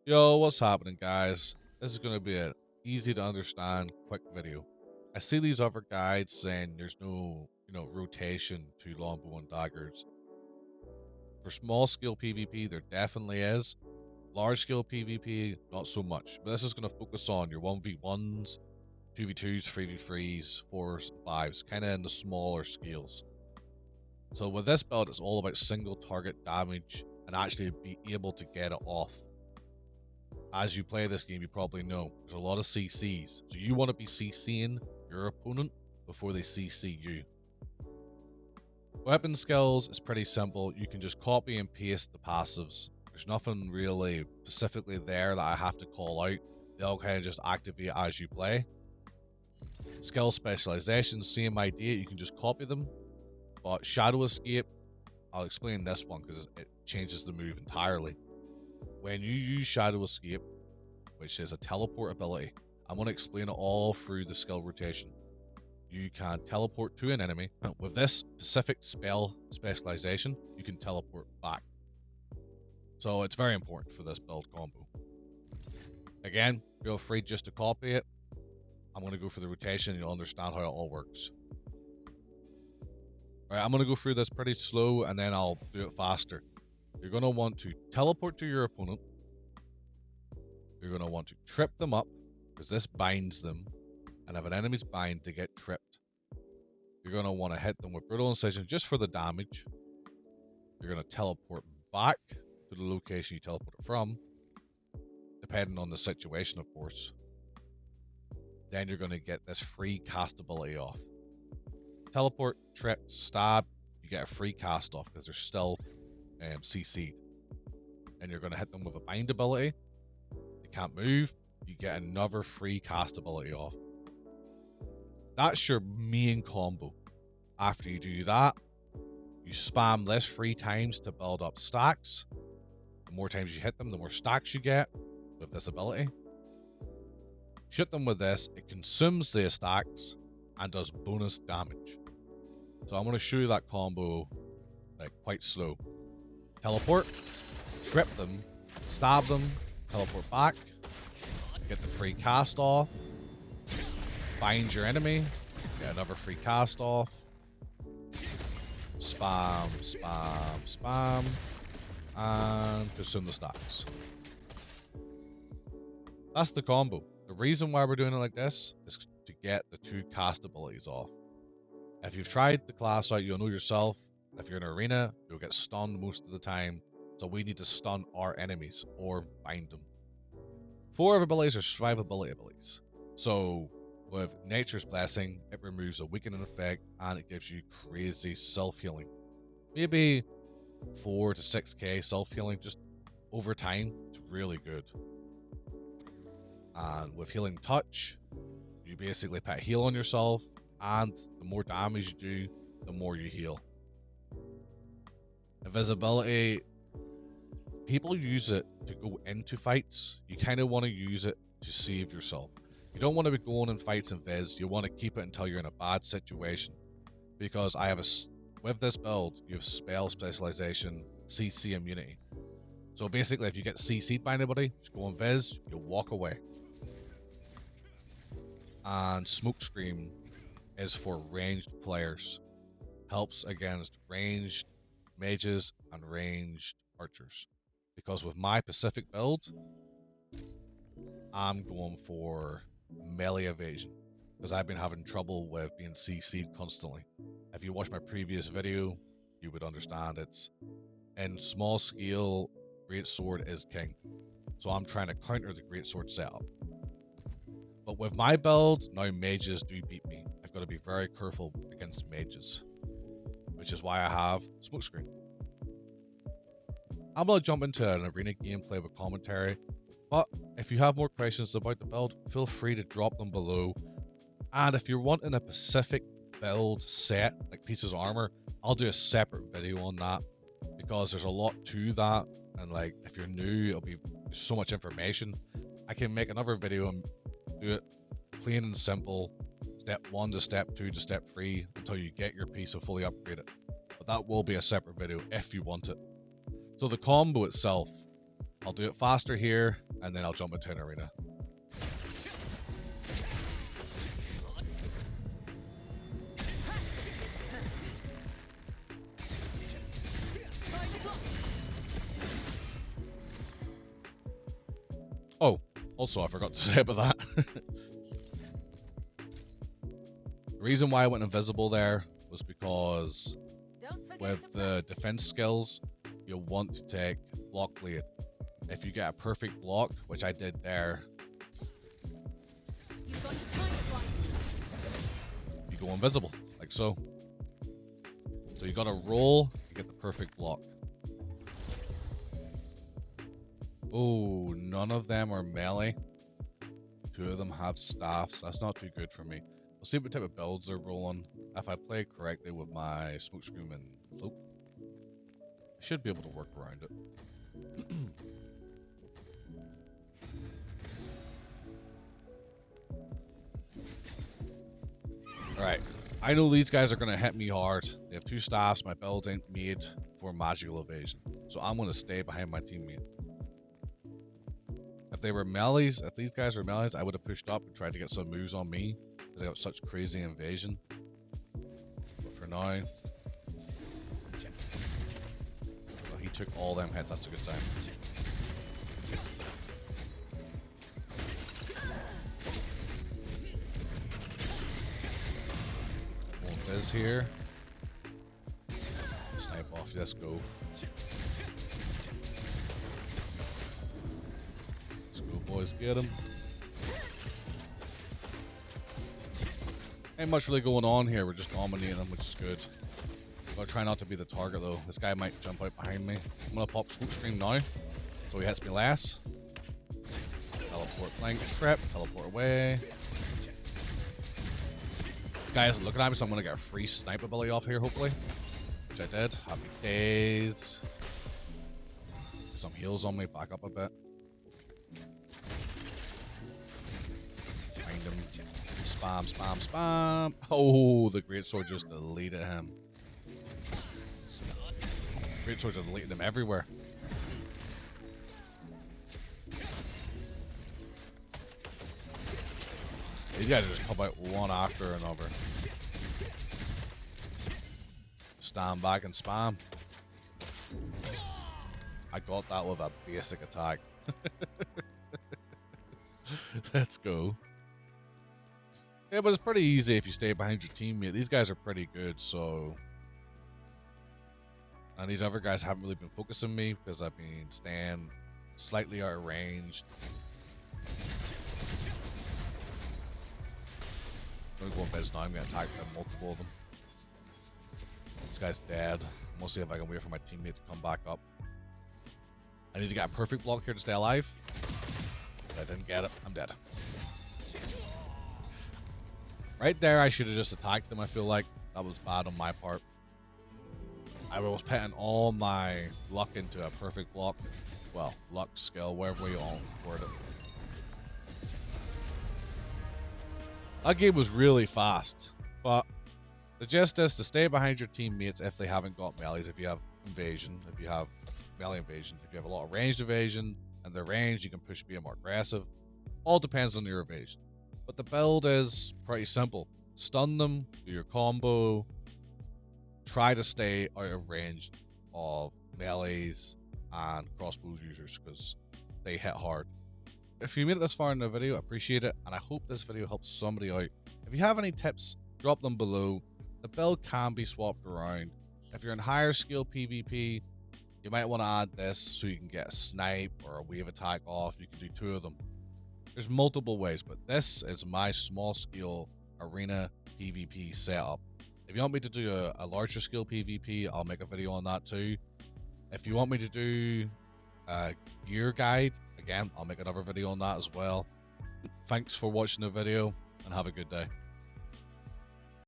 Yo, what's happening, guys? This is going to be an easy to understand, quick video. I see these other guides saying there's no, rotation to longbow and daggers. For small scale PvP, there definitely is. Large scale PvP, not so much. But this is going to focus on your 1v1s, 2v2s, 3v3s, 4s, 5s, kind of in the smaller scales. So with this build, it's all about single target damage and actually be able to get it off. As you play this game, you probably know there's a lot of CCs. So you want to be CCing your opponent before they CC you. Weapon skills is pretty simple. You can just copy and paste the passives. There's nothing really specifically there that I have to call out. They'll kind of just activate as you play. Skill specialization, same idea. You can just copy them. But Shadow Escape, I'll explain this one because it changes the move entirely. When you use Shadow Escape, which is a teleport ability, I'm going to explain it all through the skill rotation. You can teleport to an enemy. With this specific spell specialization, you can teleport back. So it's very important for this build combo. Again, feel free just to copy it. I'm going to go for the rotation and you'll understand how it all works. Alright, I'm going to go through this pretty slow and then I'll do it faster. You're going to want to teleport to your opponent. You're going to want to trip them up, because this binds them, and if an enemy's bind, they get tripped. You're going to want to hit them with Brutal Incision just for the damage. You're going to teleport back to the location you teleported from, depending on the situation, of course. Then you're going to get this free cast ability off. Teleport, trip, stab, you get a free cast off because they're still CC'd. And you're going to hit them with a bind ability. They can't move. You get another free cast ability off. That's your main combo. After you do that, you spam this 3 times to build up stacks. The more times you hit them, the more stacks you get with this ability. Shoot them with this, it consumes the stacks and does bonus damage. So I'm going to show you that combo quite slow. Teleport, trip them, stab them, teleport back, get the free cast off, bind your enemy, get another free cast off, spam, spam, spam, and consume the stacks. That's the combo. The reason why we're doing it like this is to get the 2 cast abilities off. If you've tried the class out, you'll know yourself. If you're in an arena, you'll get stunned most of the time. So we need to stun our enemies or bind them. 4 of abilities are survivability abilities. So with Nature's Blessing, it removes a weakening effect and it gives you crazy self-healing. Maybe 4 to 6k self-healing just over time. It's really good. And with Healing Touch, you basically put a heal on yourself, and the more damage you do, the more you heal. Invisibility, people use it to go into fights. You kind of want to use it to save yourself. You don't want to be going in fights in Viz. You want to keep it until you're in a bad situation. Because with this build, you have spell specialization, CC immunity. So basically, if you get CC'd by anybody, just go in Viz, you'll walk away. And Smokescreen is for ranged players. Helps against ranged mages and ranged archers. Because with my Pacific build, I'm going for melee evasion. Because I've been having trouble with being CC'd constantly. If you watch my previous video, you would understand it's in small scale, Greatsword is king. So I'm trying to counter the Greatsword setup. But with my build, now mages do beat me. I've got to be very careful against mages, which is why I have Smokescreen. I'm going to jump into an arena gameplay with commentary, but if you have more questions about the build, feel free to drop them below. And if you're wanting a specific build set, like pieces of armor, I'll do a separate video on that, because there's a lot to that, and if you're new, it'll be so much information. I can make another video and do it plain and simple, step 1 to step 2 to step 3, until you get your piece of fully upgraded. But that will be a separate video if you want it. So the combo itself, I'll do it faster here, and then I'll jump into an arena. Oh, also I forgot to say about that. The reason why I went invisible there was because with the defense skills, you'll want to take block blade. If you get a perfect block, which I did there, you go invisible, like so. So you gotta roll to get the perfect block. Oh, none of them are melee. 2 of them have staffs. That's not too good for me. We'll see what type of builds they're rolling. If I play correctly with my smokescreen and cloak, I should be able to work around it. Alright, I know these guys are going to hit me hard. They have 2 staffs. My build ain't made for magical evasion. So I'm going to stay behind my teammate. If they were melees, if these guys were melees, I would have pushed up and tried to get some moves on me, because I got such crazy invasion. But for now, well, he took all them hits. That's a good sign. Fizz here. Snipe off. Let's go. Boys, get him. Ain't much really going on here. We're just dominating them, which is good. Gotta try not to be the target though. This guy might jump out behind me. I'm gonna pop smokescreen now, so he hits me less. Teleport, flank, trip, teleport away. This guy isn't looking at me, so I'm gonna get a free snipe ability off here, hopefully. Which I did. Happy days. Get some heals on me, back up a bit. Spam, spam, spam. Oh, the greatsword just deleted him. Greatswords are deleting them everywhere. These guys just come out one after another. Stand back and spam. I got that with a basic attack. Let's go. Yeah, but it's pretty easy if you stay behind your teammate. These guys are pretty good, so... And these other guys haven't really been focusing me because I've been staying slightly out of range. I'm gonna go Biz now. I'm gonna attack them, multiple of them. This guy's dead. I'm gonna see if I can wait for my teammate to come back up. I need to get a perfect block here to stay alive. But I didn't get it. I'm dead. Right there, I should have just attacked them. I feel like that was bad on my part. I was putting all my luck into a perfect block. Well, luck, skill, wherever you all word it. That game was really fast, but the gist is to stay behind your teammates if they haven't got melees. If you have invasion, if you have melee invasion, if you have a lot of ranged evasion, and the range, you can push being more aggressive. All depends on your evasion. But the build is pretty simple. Stun them, do your combo, try to stay out of range of melees and crossbow users because they hit hard. If you made it this far in the video, I appreciate it, and I hope this video helps somebody out. If you have any tips, drop them below. The build can be swapped around. If you're in higher skill PvP, you might want to add this so you can get a snipe or a wave attack off. You can do 2 of them. There's multiple ways, but this is my small scale arena PvP setup. If you want me to do a larger scale PvP, I'll make a video on that too. If you want me to do a gear guide, again, I'll make another video on that as well. Thanks for watching the video and have a good day.